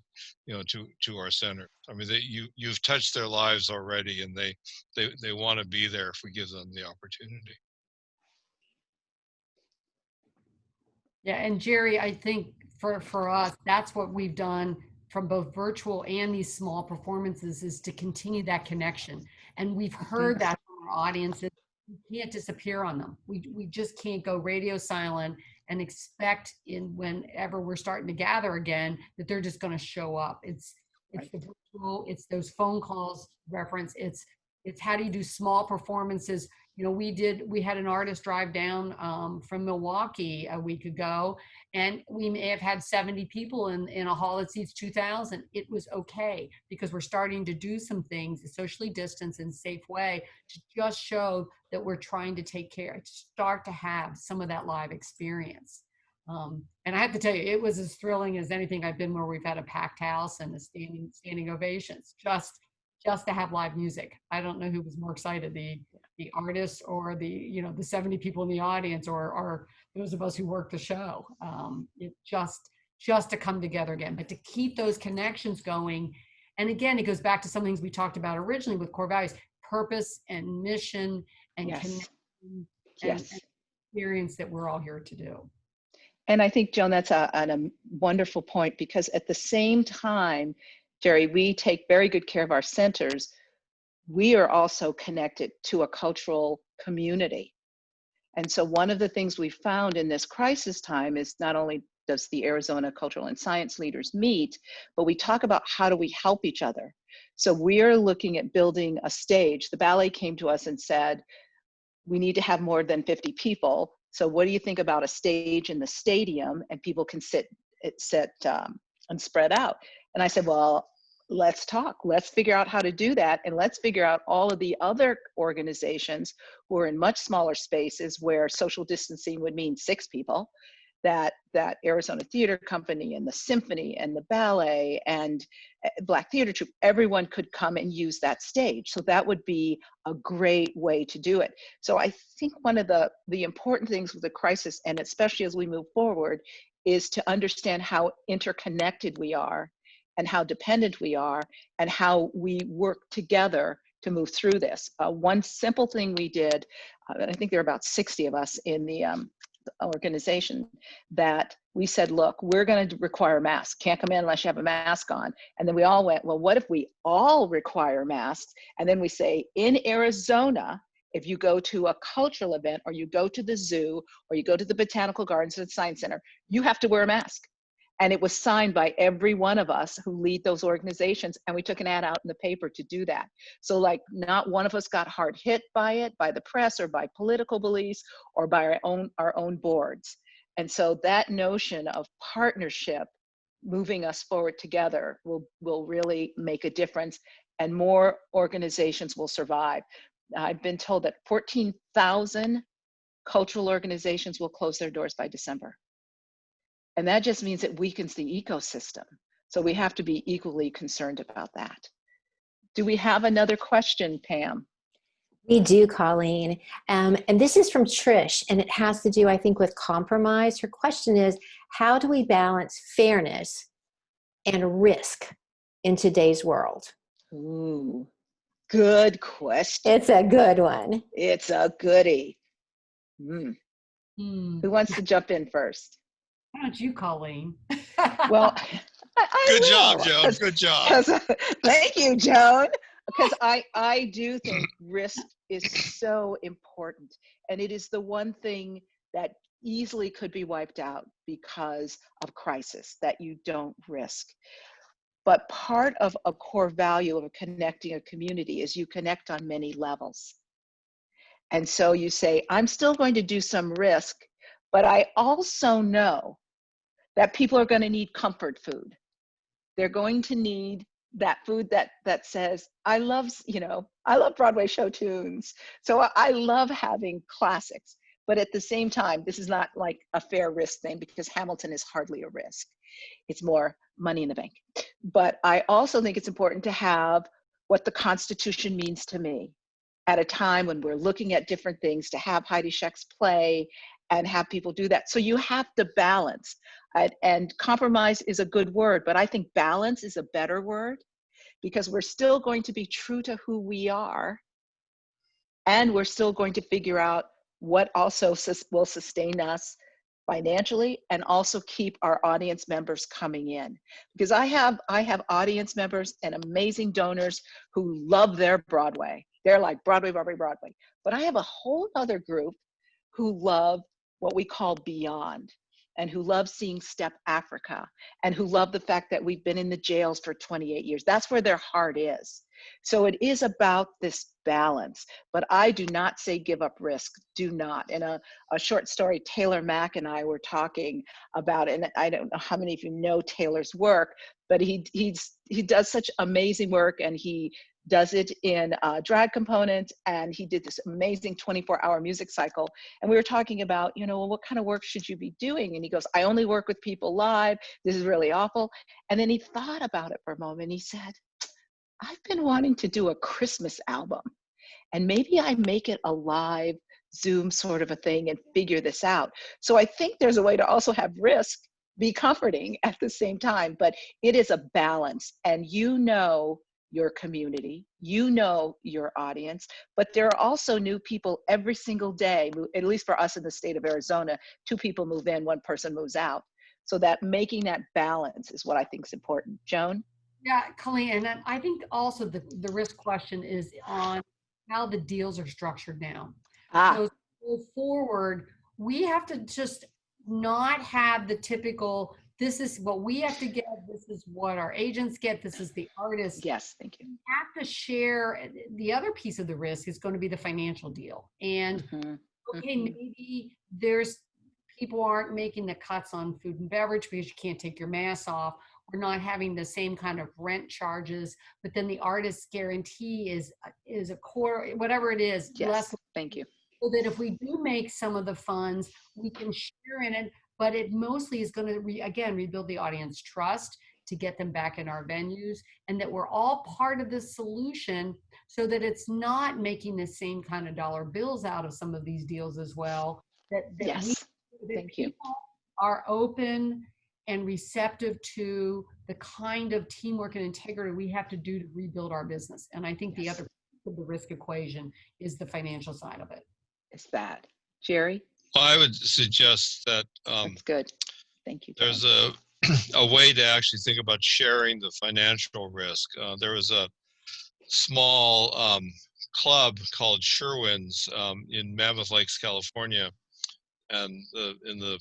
to our center. I mean, you've touched their lives already, and they want to be there if we give them the opportunity. Yeah, and Jerry, I think for us, that's what we've done from both virtual and these small performances, is to continue that connection. And we've heard that from our audiences. We can't disappear on them. We just can't go radio silent and expect whenever we're starting to gather again that they're just going to show up. It's the virtual, it's those phone calls reference. It's how do you do small performances? We had an artist drive down from Milwaukee a week ago, and we may have had 70 people in a hall that seats 2,000. It was okay, because we're starting to do some things, socially distanced in a safe way, to just show that we're trying to take care, start to have some of that live experience. And I have to tell you, it was as thrilling as anything I've been where we've had a packed house and a standing ovations, just to have live music. I don't know who was more excited, the artist or the 70 people in the audience, or those of us who work the show. It just to come together again, but to keep those connections going. And again, it goes back to some things we talked about originally with core values, purpose and mission and connection and experience that we're all here to do. And I think, Joan, that's a wonderful point, because at the same time, Jerry, we take very good care of our centers. We are also connected to a cultural community. And so one of the things we found in this crisis time is not only does the Arizona Cultural and Science leaders meet, but we talk about how do we help each other. So we're looking at building a stage. The ballet came to us and said, we need to have more than 50 people. So what do you think about a stage in the stadium and people can sit and spread out? And I said, well, let's talk. Let's figure out how to do that. And let's figure out all of the other organizations who are in much smaller spaces where social distancing would mean 6 people, that Arizona Theater Company and the Symphony and the Ballet and Black Theater Troupe, everyone could come and use that stage. So that would be a great way to do it. So I think one of the important things with the crisis, and especially as we move forward, is to understand how interconnected we are and how dependent we are and how we work together to move through this. One simple thing we did, I think there are about 60 of us in the organization, that we said, look, we're going to require masks. Can't come in unless you have a mask on. And then we all went, well, what if we all require masks? And then we say, in Arizona, if you go to a cultural event, or you go to the zoo, or you go to the botanical gardens and science center, you have to wear a mask. And it was signed by every one of us who lead those organizations. And we took an ad out in the paper to do that. So like, not one of us got hard hit by it, by the press or by political beliefs or by our own boards. And so that notion of partnership, moving us forward together, will really make a difference, and more organizations will survive. I've been told that 14,000 cultural organizations will close their doors by December. And that just means it weakens the ecosystem. So we have to be equally concerned about that. Do we have another question, Pam? We do, Colleen. And this is from Trish, and it has to do, I think, with compromise. Her question is, how do we balance fairness and risk in today's world? Ooh, good question. It's a good one. It's a goodie. Who wants to jump in first? Why don't you, Colleen? Well, Good job, Joan. Good job. Thank you, Joan. Because I do think risk is so important. And it is the one thing that easily could be wiped out because of crisis, that you don't risk. But part of a core value of connecting a community is you connect on many levels. And so you say, I'm still going to do some risk, but I also know that people are going to need comfort food. They're going to need that food that says, I love Broadway show tunes. So I love having classics. But at the same time, this is not like a fair risk thing, because Hamilton is hardly a risk. It's more money in the bank. But I also think it's important to have what the Constitution means to me at a time when we're looking at different things, to have Heidi Scheck's play and have people do that. So you have to balance. And compromise is a good word, but I think balance is a better word, because we're still going to be true to who we are, and we're still going to figure out what also will sustain us financially, and also keep our audience members coming in. Because I have audience members and amazing donors who love their Broadway. They're like Broadway, Broadway, Broadway. But I have a whole other group who love what we call beyond, and who love seeing Step Africa, and who love the fact that we've been in the jails for 28 years. That's where their heart is. So it is about this balance, but I do not say give up risk, do not. In a short story, Taylor Mack and I were talking about it, and I don't know how many of you know Taylor's work, but he does such amazing work, and he does it in drag component, and he did this amazing 24-hour music cycle. And we were talking about, well, what kind of work should you be doing? And he goes, I only work with people live. This is really awful. And then he thought about it for a moment. He said, I've been wanting to do a Christmas album, and maybe I make it a live Zoom sort of a thing and figure this out. So I think there's a way to also have risk be comforting at the same time, but it is a balance. And your community, your audience, but there are also new people every single day. At least for us in the state of Arizona, 2 people move in, 1 person moves out. So that making that balance is what I think is important. Joan? Yeah, Colleen, and then I think also the risk question is on how the deals are structured now. So go forward, we have to just not have the typical, this is what we have to get, this is what our agents get, this is the artist. Yes, thank you. We have to share. The other piece of the risk is going to be the financial deal. And okay, maybe there's people aren't making the cuts on food and beverage because you can't take your mask off. We're not having the same kind of rent charges, but then the artist's guarantee is a quarter, whatever it is. Yes, less. thank you. So that if we do make some of the funds, we can share in it, but it mostly is going to, rebuild the audience trust to get them back in our venues, and that we're all part of the solution, so that it's not making the same kind of dollar bills out of some of these deals as well. Yes, thank you. Are open and receptive to the kind of teamwork and integrity we have to do to rebuild our business. And I think the other piece of the risk equation is the financial side of it. Is that Jerry? Well, I would suggest that That's good. Thank you, Joan. there's a way to actually think about sharing the financial risk. There was a small club called Sherwin's in Mammoth Lakes, California, and in the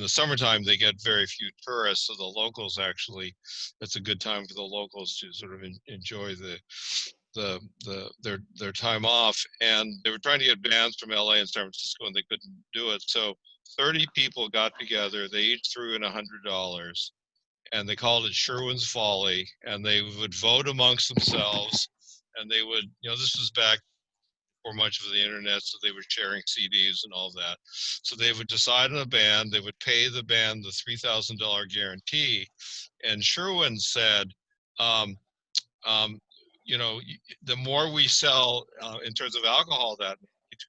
summertime they get very few tourists, so the locals actually, it's a good time for the locals to sort of enjoy their time off. And they were trying to get bands from LA and San Francisco, and they couldn't do it. So 30 people got together, they each threw in $100, and they called it Sherwin's Folly, and they would vote amongst themselves, and they would, this was back before much of the internet, so they were sharing CDs and all that. So they would decide on a band, they would pay the band the $3,000 guarantee, and Sherwin said, the more we sell in terms of alcohol that night,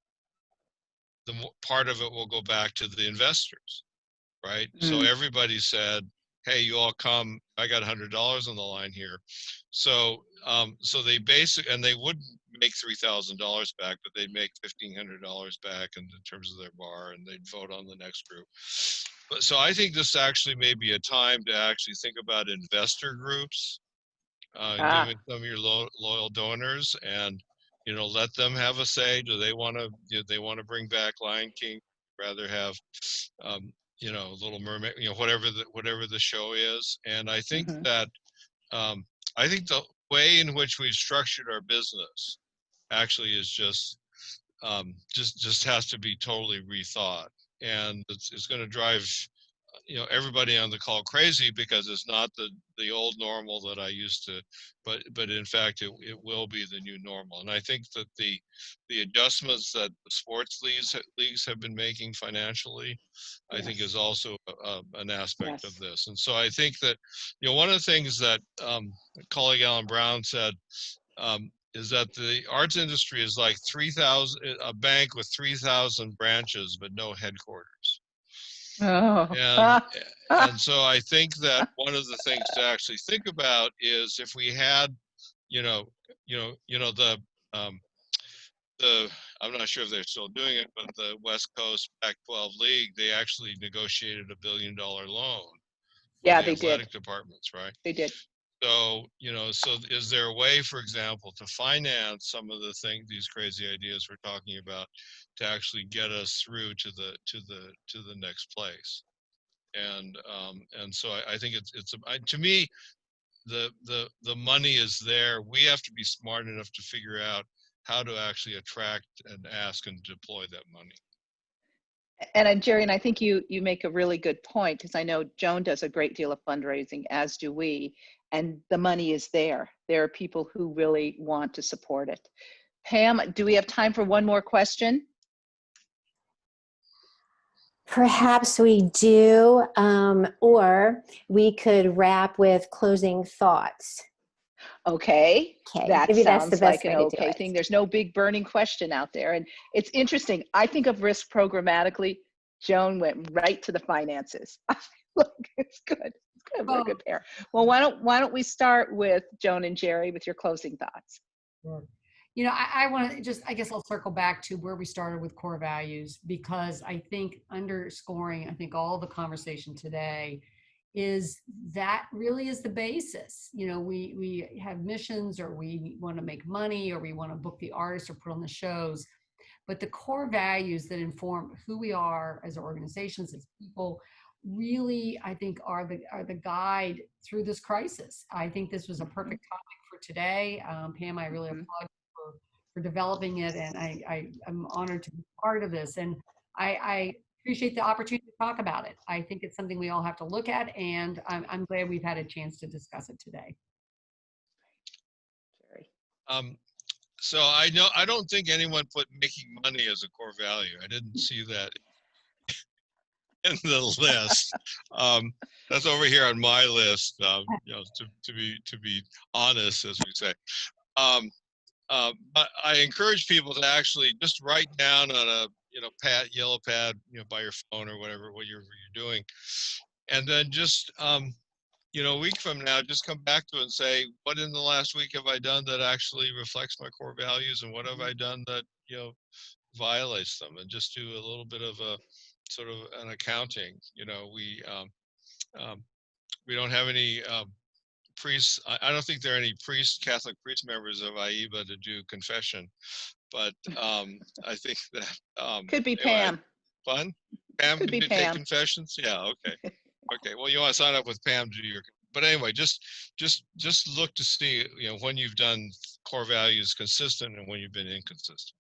the more part of it will go back to the investors, right? So everybody said, hey, you all come, I got $100 on the line here. So they and they wouldn't make $3,000 back, but they'd make $1,500 back in terms of their bar, and they'd vote on the next group. But so I think this actually may be a time to actually think about investor groups, giving some of your loyal donors, and let them have a say. Do they want to bring back Lion King? Rather have Little Mermaid, whatever the show is. And I think Mhm. that I think the way in which we've structured our business actually is just has to be totally rethought, and it's going to drive everybody on the call crazy, because it's not the old normal that I used to, but in fact it will be the new normal. And I think that the adjustments that the sports leagues have been making financially, I think is also an aspect of Yes. this. And so I think that one of the things that colleague Alan Brown said is that the arts industry is like a bank with 3,000 branches but no headquarters. Oh. And and so I think that one of the things to actually think about is, if we had, um, the I'm not sure if they're still doing it, but the West Coast Pac-12 League, they actually negotiated $1 billion loan for Yeah, the they did. athletic departments, right? They did. So, so is there a way, for example, to finance some of these crazy ideas we're talking about, to actually get us through to the next place? And so I think to me, the money is there. We have to be smart enough to figure out how to actually attract and ask and deploy that money. And Jerry, and I think you make a really good point, because I know Joan does a great deal of fundraising, as do we, and the money is there. There are people who really want to support it. Pam, do we have time for one more question? Perhaps we do, or we could wrap with closing thoughts. Okay, Okay, that maybe that's the sounds like best an way to do okay it. thing. There's no big burning question out there. And it's interesting. I think of risk programmatically. Joan went right to the finances. Look, it's good. It's good. We're a good pair. Well, why don't we start with Joan and Jerry with your closing thoughts? Sure. I want to just, I guess I'll circle back to where we started with core values, because I think underscoring, I think all the conversation today is that really is the basis. We have missions, or we want to make money, or we want to book the artists or put on the shows. But the core values that inform who we are as organizations, as people, really, I think, are the guide through this crisis. I think this was a perfect topic for today. Pam, I really applaud you for developing it, and I'm honored to be part of this. And I appreciate the opportunity to talk about it. I think it's something we all have to look at, and I'm glad we've had a chance to discuss it today. Jerry. So I don't think anyone put making money as a core value. I didn't see that in the list. That's over here on my list. To be honest, as we say. But I encourage people to actually just write down on a yellow pad, by your phone or what you're doing, and then just a week from now, just come back to it and say, what in the last week have I done that actually reflects my core values, and what have I done that violates them, and just do a little bit of a sort of an accounting. We don't have any priests. I don't think there are any Catholic priest members of IEBA to do confession, but I think that Could be anyway, Pam. fun. Pam, Could can be you take Pam. confessions? Yeah. Okay. Okay. Well, you want to sign up with Pam to do your. But anyway, just look to see when you've done core values consistent and when you've been inconsistent.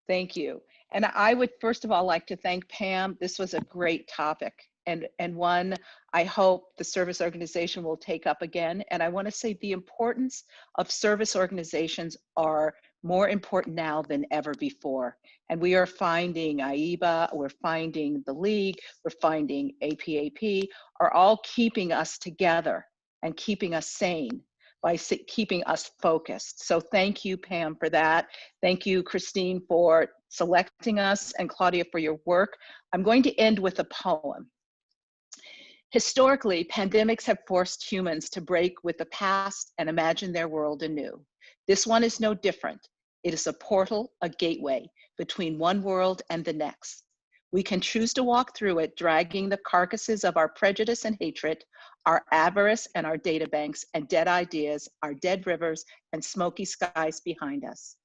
Thank you. And I would first of all like to thank Pam. This was a great topic, and one I hope the service organization will take up again. And I want to say the importance of service organizations are more important now than ever before. And we are finding IEBA, we're finding the League, we're finding APAP are all keeping us together and keeping us sane by keeping us focused. So thank you, Pam, for that. Thank you, Christine, for selecting us, and Claudia for your work. I'm going to end with a poem. Historically, pandemics have forced humans to break with the past and imagine their world anew. This one is no different. It is a portal, a gateway between one world and the next. We can choose to walk through it, dragging the carcasses of our prejudice and hatred, our avarice and our data banks and dead ideas, our dead rivers and smoky skies behind us.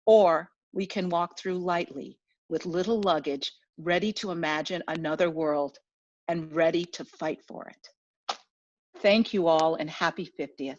Or we can walk through lightly with little luggage, ready to imagine another world, and ready to fight for it. Thank you all, and happy 50th.